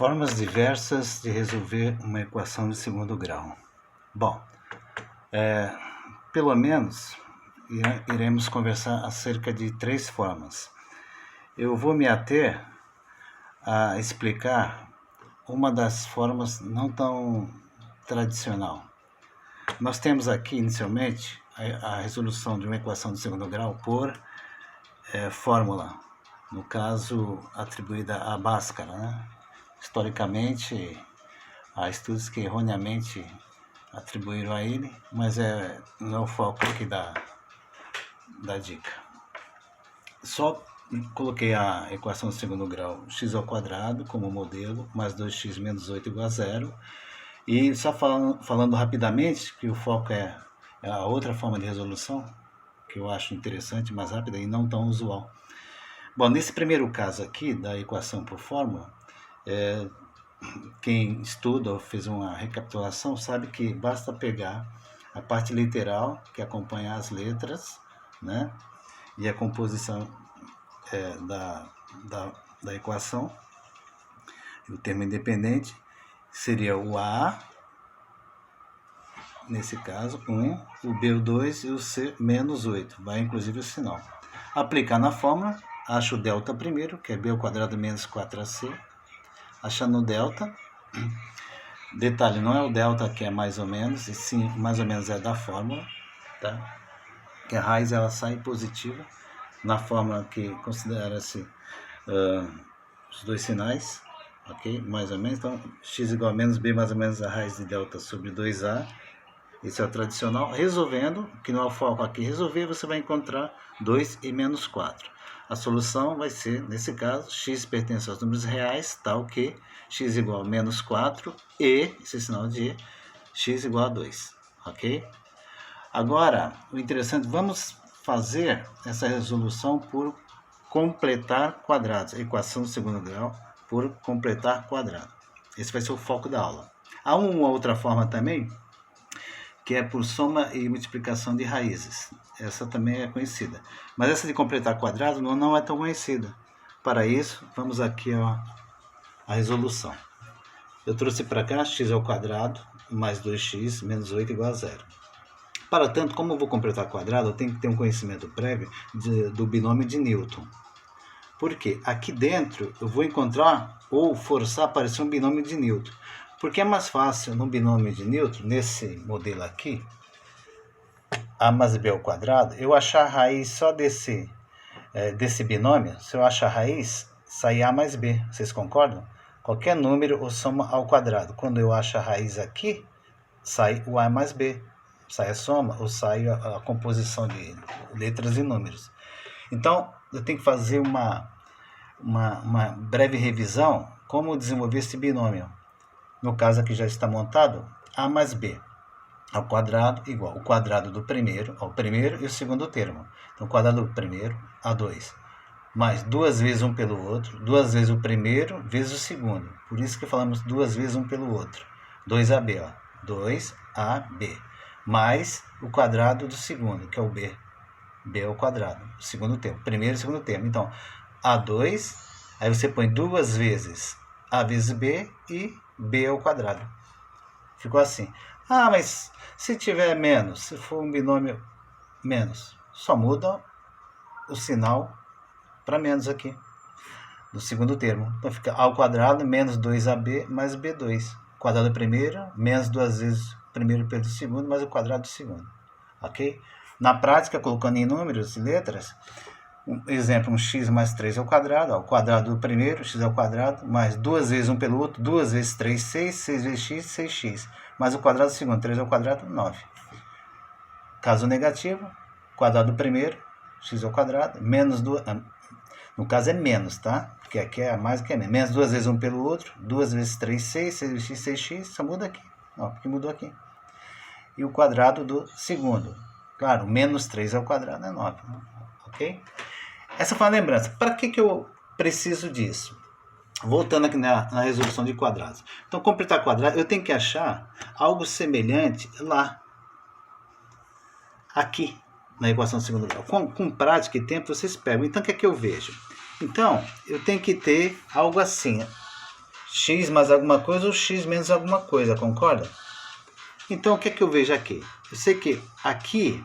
Formas diversas de resolver uma equação de segundo grau. Bom, pelo menos iremos conversar acerca de 3 formas. Eu vou me ater a explicar uma das formas não tão tradicional. Nós temos aqui, inicialmente, a resolução de uma equação de segundo grau por fórmula, no caso, atribuída a Bhaskara, né? Historicamente, há estudos que erroneamente atribuíram a ele, mas não é o foco aqui da dica. Só coloquei a equação de segundo grau x² como modelo, mais 2x menos 8 igual a 0. E só falando rapidamente, que o foco é a outra forma de resolução, que eu acho interessante, mais rápida e não tão usual. Bom, nesse primeiro caso aqui, da equação por fórmula, quem estuda ou fez uma recapitulação sabe que basta pegar a parte literal que acompanha as letras, né? E a composição da equação, o termo independente seria o A, nesse caso 1, o B o 2 e o C menos 8, vai inclusive o sinal. Aplicar na fórmula, acho o delta primeiro, que é B² menos 4AC. Achando o delta, detalhe, não é o delta que é mais ou menos, e sim, mais ou menos é da fórmula, tá? Que a raiz ela sai positiva, na fórmula que considera-se os dois sinais, ok? Mais ou menos, então x igual a menos b mais ou menos a raiz de delta sobre 2a, esse é o tradicional. Resolvendo, que não é o foco aqui, resolver, você vai encontrar 2 e menos 4. A solução vai ser, nesse caso, x pertence aos números reais, tal que x igual a menos 4 e, esse sinal de e, x igual a 2, ok? Agora, o interessante, vamos fazer essa resolução por completar quadrados, a equação do segundo grau por completar quadrado. Esse vai ser o foco da aula. Há uma outra forma também, que é por soma e multiplicação de raízes. Essa também é conhecida. Mas essa de completar quadrado não é tão conhecida. Para isso, vamos aqui a resolução. Eu trouxe para cá x² mais 2x menos 8 igual a 0. Para tanto, como eu vou completar quadrado, eu tenho que ter um conhecimento prévio do binômio de Newton. Por quê? Aqui dentro eu vou encontrar ou forçar a aparecer um binômio de Newton. Porque é mais fácil no binômio de Newton, nesse modelo aqui, a mais b ao quadrado, eu achar a raiz só desse binômio. Se eu achar a raiz, sai a mais b. Vocês concordam? Qualquer número ou soma ao quadrado. Quando eu acho a raiz aqui, sai o a mais b. Sai a soma ou sai a composição de letras e números. Então, eu tenho que fazer uma breve revisão como desenvolver esse binômio. No caso aqui já está montado, a mais b ao quadrado igual o quadrado do primeiro ao primeiro e o segundo termo. Então, o quadrado do primeiro a 2, mais 2 vezes um pelo outro, 2 vezes o primeiro vezes o segundo. Por isso que falamos 2 vezes um pelo outro. 2ab, ó, 2ab, mais o quadrado do segundo, que é o b ao quadrado, o segundo termo, primeiro e segundo termo. Então, a2, aí você põe 2 vezes a vezes b e b ao quadrado. Ficou assim. Ah, mas se tiver menos, se for um binômio menos, só muda o sinal para menos aqui, do segundo termo. Então fica ao quadrado menos 2ab mais b2. Quadrado do primeiro, menos 2 vezes o primeiro pelo segundo, mais o quadrado do segundo. Ok? Na prática, colocando em números e letras, exemplo, um x mais 3 ao quadrado do primeiro, x ao quadrado, mais 2 vezes um pelo outro, 2 vezes 3, 6, 6 vezes x, 6x, mais o quadrado do segundo, 3 ao quadrado, 9. Caso negativo, quadrado do primeiro, x ao quadrado, menos 2, no caso é menos, tá? Porque aqui é mais do que é menos. Menos 2 vezes um pelo outro, 2 vezes 3, 6, 6 vezes x, 6x, só muda aqui, ó, porque mudou aqui. E o quadrado do segundo, claro, menos 3 ao quadrado é 9, ok? Essa foi uma lembrança. Para que eu preciso disso? Voltando aqui na resolução de quadrados. Então, completar quadrado, eu tenho que achar algo semelhante lá. Aqui, na equação do segundo grau. Com prática e tempo, vocês pegam. Então, o que é que eu vejo? Então, eu tenho que ter algo assim. x mais alguma coisa ou x menos alguma coisa, concorda? Então, o que é que eu vejo aqui? Eu sei que aqui,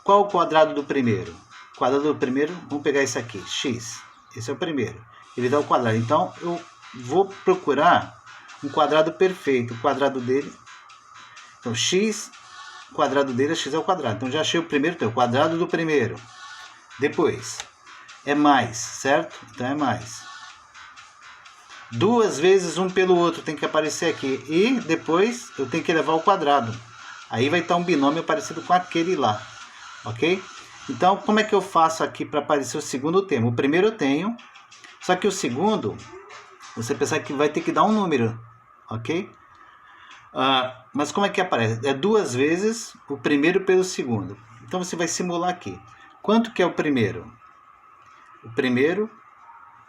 qual o quadrado do primeiro? O quadrado do primeiro, vamos pegar esse aqui, x. Esse é o primeiro. Ele dá o quadrado. Então, eu vou procurar um quadrado perfeito. O quadrado dele... Então, x, o quadrado dele é x ao quadrado. Então, já achei o primeiro, então, o quadrado do primeiro. Depois, é mais, certo? Então, é mais. 2 vezes um pelo outro tem que aparecer aqui. E depois, eu tenho que elevar ao quadrado. Aí vai estar um binômio parecido com aquele lá. Ok? Então, como é que eu faço aqui para aparecer o segundo termo? O primeiro eu tenho, só que o segundo, você pensar que vai ter que dar um número. Ok? Mas como é que aparece? É 2 vezes o primeiro pelo segundo. Então você vai simular aqui. Quanto que é o primeiro? O primeiro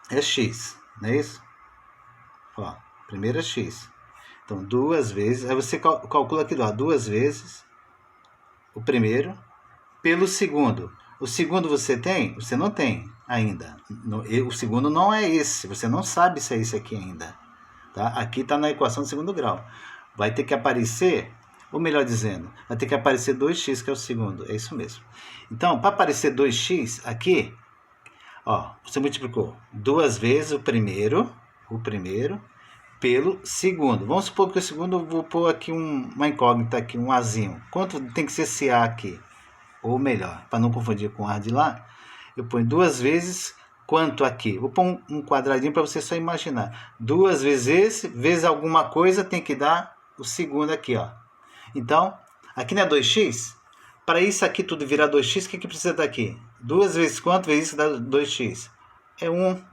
é x, não é isso? Ó, primeiro é x. Então 2 vezes, aí você calcula aqui, 2 vezes o primeiro pelo segundo. O segundo você tem? Você não tem ainda. O segundo não é esse, você não sabe se é esse aqui ainda. Tá? Aqui está na equação de segundo grau. Vai ter que aparecer, ou melhor dizendo, vai ter que aparecer 2x, que é o segundo. É isso mesmo. Então, para aparecer 2x aqui, ó, você multiplicou 2 vezes o primeiro pelo segundo. Vamos supor que o segundo eu vou pôr aqui uma incógnita, aqui, um azinho. Quanto tem que ser esse a aqui? Ou melhor, para não confundir com o a de lá, eu ponho 2 vezes... Quanto aqui? Vou pôr um quadradinho para você só imaginar. 2 vezes esse, vezes alguma coisa, tem que dar o segundo aqui, ó. Então, aqui não é 2x? Para isso aqui tudo virar 2x, o que precisa daqui? 2 vezes quanto? Vezes isso dá 2x. É 1.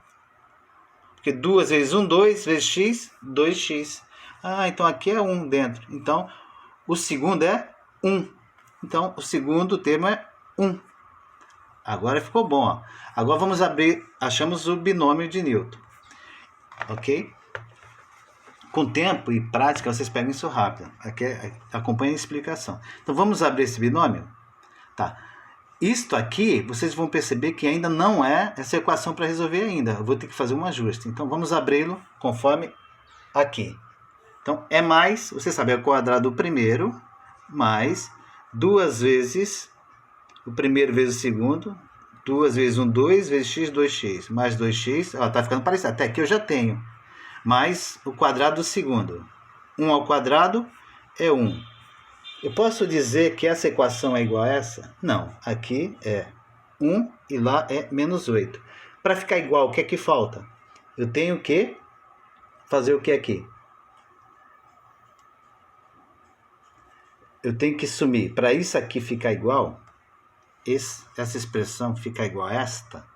Porque 2 vezes 1, 2 vezes x, 2x. Ah, então aqui é 1 dentro. Então, o segundo é 1. Então, o segundo termo é 1. Agora ficou bom, ó. Agora vamos abrir, achamos o binômio de Newton. Ok? Com tempo e prática, vocês pegam isso rápido. Aqui, acompanhem a explicação. Então, vamos abrir esse binômio? Tá. Isto aqui, vocês vão perceber que ainda não é essa equação para resolver ainda. Eu vou ter que fazer um ajuste. Então, vamos abri-lo conforme aqui. Então, é mais, você sabe, é o quadrado do primeiro, mais 2 vezes... o primeiro vezes o segundo, 2 vezes 1, 2 vezes x, 2x, mais 2x, ó, tá ficando parecido, até aqui eu já tenho, mais o quadrado do segundo, 1 ao quadrado é 1. Eu posso dizer que essa equação é igual a essa? Não, aqui é 1 e lá é menos 8. Para ficar igual, o que é que falta? Eu tenho que fazer o que aqui? Eu tenho que sumir, para isso aqui ficar igual... essa expressão fica igual a esta,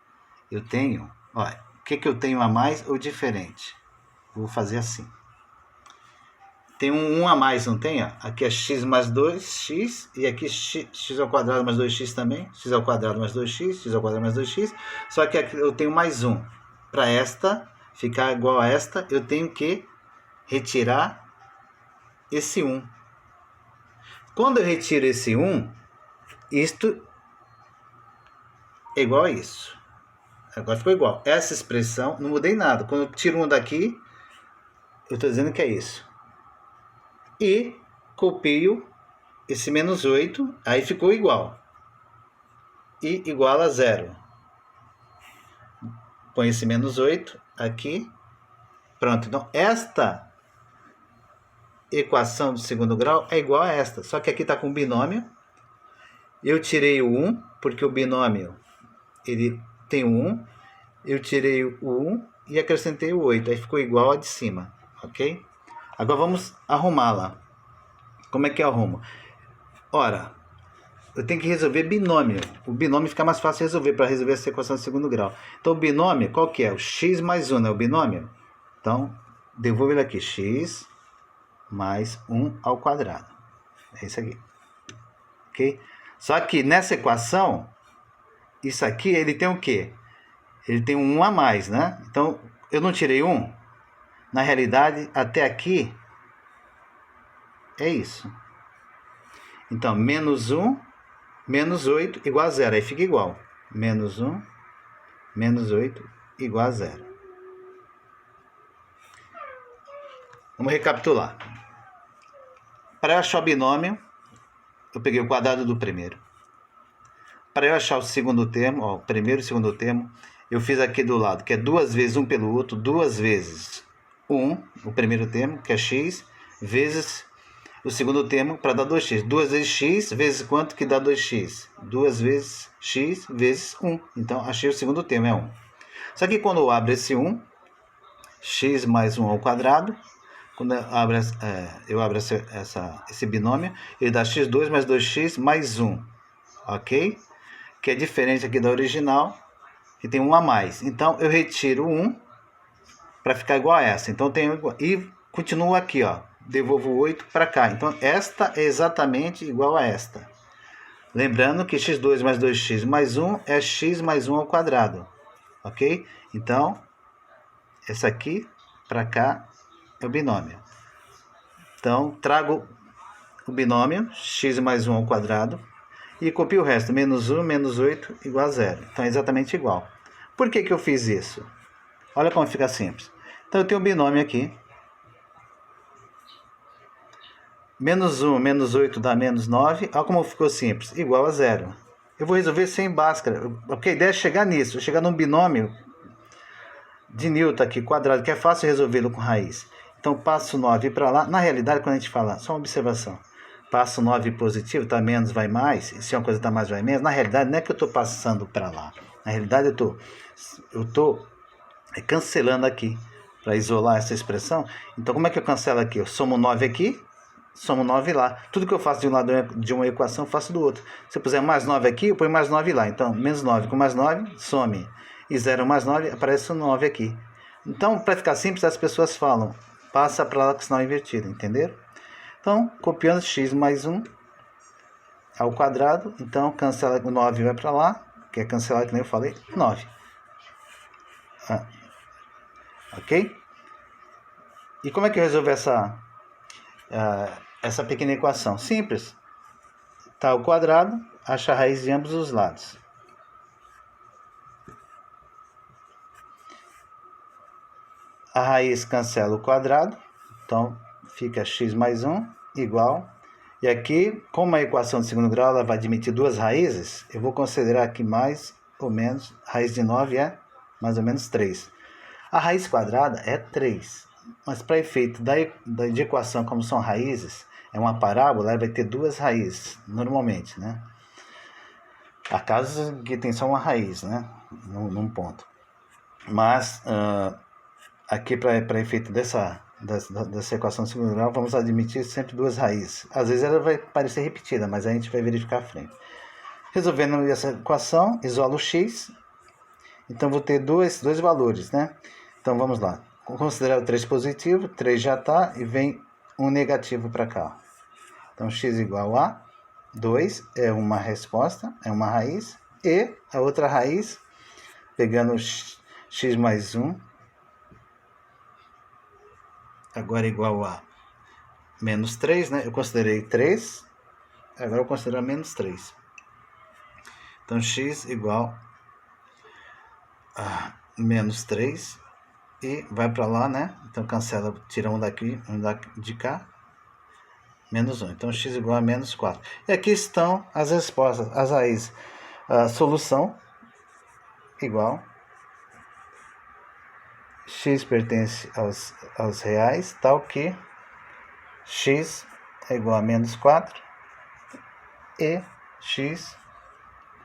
eu tenho, olha, o que eu tenho a mais ou diferente? Vou fazer assim. Tem um a mais, não tem? Aqui é x mais 2x, e aqui x ao quadrado mais 2x também, x ao quadrado mais 2x, x ao quadrado mais 2x, só que aqui eu tenho mais um. Para esta ficar igual a esta, eu tenho que retirar esse 1. Quando eu retiro esse 1, isto é igual a isso. Agora ficou igual. Essa expressão, não mudei nada. Quando eu tiro um daqui, eu estou dizendo que é isso. E copio esse menos 8, aí ficou igual. E igual a 0. Põe esse menos 8 aqui. Pronto. Então, esta equação do segundo grau é igual a esta. Só que aqui está com binômio. Eu tirei o 1, porque o binômio... ele tem 1, eu tirei o 1 e acrescentei o 8, aí ficou igual a de cima, ok? Agora vamos arrumá-la. Como é que eu arrumo? Ora, eu tenho que resolver binômio. O binômio fica mais fácil de resolver, para resolver essa equação de segundo grau. Então, o binômio, qual que é? O x mais 1, não é o binômio? Então, devolvo ele aqui, x mais 1 ao quadrado. É isso aqui. Ok? Só que nessa equação... isso aqui, ele tem o quê? Ele tem um 1 a mais, né? Então, eu não tirei 1. Na realidade, até aqui, é isso. Então, menos 1, menos 8, igual a 0. Aí fica igual. Menos 1, menos 8, igual a 0. Vamos recapitular. Para eu achar o binômio, eu peguei o quadrado do primeiro. Para eu achar o segundo termo, ó, o primeiro e o segundo termo, eu fiz aqui do lado, que é 2 vezes um pelo outro, 2 vezes 1, o primeiro termo, que é x, vezes o segundo termo, para dar 2x. 2 vezes x, vezes quanto que dá 2x? 2 vezes x, vezes 1. Então, achei o segundo termo, é 1. Só que quando eu abro esse 1, x mais 1 ao quadrado, quando eu abro esse binômio, ele dá x2 mais 2x mais 1, ok? Que é diferente aqui da original, que tem 1 a mais. Então, eu retiro 1 para ficar igual a essa. Então, tenho igual, e continuo aqui, ó, devolvo 8 para cá. Então, esta é exatamente igual a esta. Lembrando que x2 mais 2x mais 1 é x mais 1 ao quadrado, ok? Então, essa aqui para cá é o binômio. Então, trago o binômio, x mais 1 ao quadrado, e copio o resto, menos 1, menos 8, igual a 0. Então, é exatamente igual. Por que que eu fiz isso? Olha como fica simples. Então, eu tenho um binômio aqui. Menos 1, menos 8 dá menos 9. Olha como ficou simples, igual a 0. Eu vou resolver sem Bhaskara, porque a ideia é chegar nisso, chegar num binômio de Newton aqui, quadrado, que é fácil resolvê-lo com raiz. Então, passo 9 para lá. Na realidade, quando a gente fala, só uma observação, passo 9 positivo, tá menos, vai mais, e se uma coisa tá mais, vai menos, na realidade não é que eu estou passando para lá. Na realidade, eu tô cancelando aqui, para isolar essa expressão. Então, como é que eu cancelo aqui? Eu somo 9 aqui, somo 9 lá. Tudo que eu faço de um lado de uma equação, eu faço do outro. Se eu puser mais 9 aqui, eu ponho mais 9 lá. Então, menos 9 com mais 9, some. E 0 mais 9, aparece o 9 aqui. Então, para ficar simples, as pessoas falam, passa para lá com o sinal invertido, entenderam? Então, copiando x mais 1 ao quadrado, então cancela o 9 vai para lá, que é cancelar, que nem eu falei, 9. Ok? E como é que eu resolvo essa pequena equação? Simples. Tá o quadrado, acha a raiz de ambos os lados. A raiz cancela o quadrado, então fica x mais 1 igual. E aqui, como a equação de segundo grau ela vai admitir duas raízes, eu vou considerar aqui mais ou menos, raiz de 9 é mais ou menos 3. A raiz quadrada é 3, mas para efeito de equação, como são raízes, é uma parábola, ela vai ter duas raízes, normalmente, né? Há casos que tem só uma raiz, né? Num ponto. Mas, aqui para efeito dessa equação de segundo grau, vamos admitir sempre duas raízes. Às vezes ela vai parecer repetida, mas a gente vai verificar à frente. Resolvendo essa equação, isolo x. Então, vou ter dois valores, né? Então, vamos lá. Considerar o 3 positivo, 3 já está, e vem um negativo para cá. Então, x igual a 2 é uma resposta, é uma raiz. E a outra raiz, pegando x mais 1, agora igual a menos 3, né? Eu considerei 3, agora eu considero menos 3. Então, x igual a menos 3 e vai para lá, né? Então, cancela, tira um daqui, de cá, menos 1. Então, x igual a menos 4. E aqui estão as respostas, as raízes. A solução igual x pertence aos reais, tal que x é igual a menos 4 e x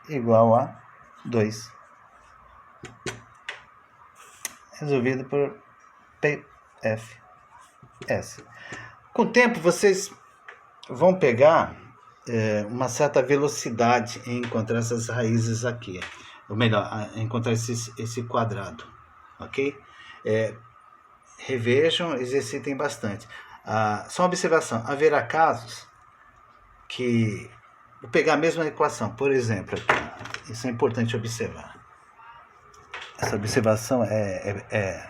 igual a 2. Resolvido por PFS. Com o tempo, vocês vão pegar uma certa velocidade em encontrar essas raízes aqui. Ou melhor, encontrar esse quadrado. Ok? Revejam, exercitem bastante. Só uma observação, haverá casos que, vou pegar a mesma equação, por exemplo, aqui, isso é importante observar. Essa observação é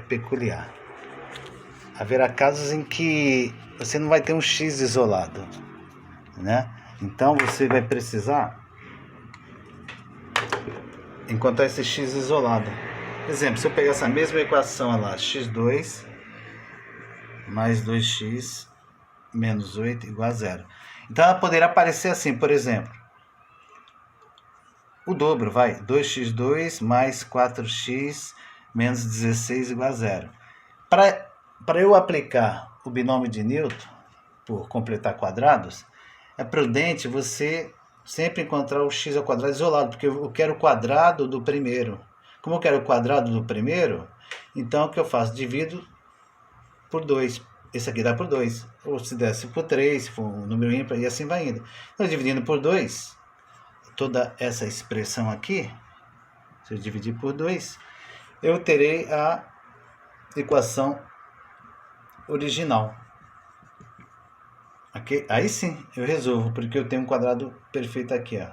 peculiar. Haverá casos em que você não vai ter um x isolado, né? Então você vai precisar encontrar esse x isolado. Por exemplo, se eu pegar essa mesma equação lá, x2 mais 2x menos 8 igual a 0. Então ela poderia aparecer assim, por exemplo, o dobro, vai, 2x2 mais 4x menos 16 igual a 0. Para eu aplicar o binômio de Newton, por completar quadrados, é prudente você sempre encontrar o x ao quadrado isolado, porque eu quero o quadrado do primeiro. Como eu quero o quadrado do primeiro, então o que eu faço? Divido por 2. Esse aqui dá por 2. Ou se desse por 3, se for um número ímpar, e assim vai indo. Então, dividindo por 2, toda essa expressão aqui, se eu dividir por 2, eu terei a equação original. Okay? Aí sim, eu resolvo, porque eu tenho um quadrado perfeito aqui. Ó.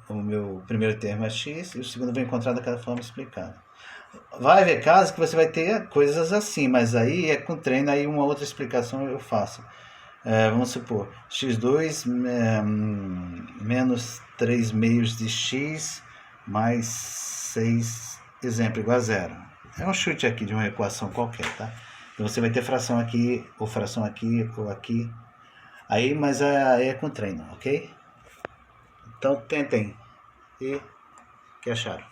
O meu primeiro termo é x e o segundo eu vou encontrar daquela forma explicada. Vai haver casos que você vai ter coisas assim, mas aí é com treino, aí uma outra explicação eu faço. Vamos supor, x2 menos 3 meios de x mais 6, exemplo, igual a 0. É um chute aqui de uma equação qualquer, tá? Então você vai ter fração aqui, ou fração aqui, ou aqui. Aí, mas aí é com treino, ok? Então tentem. E que acharam?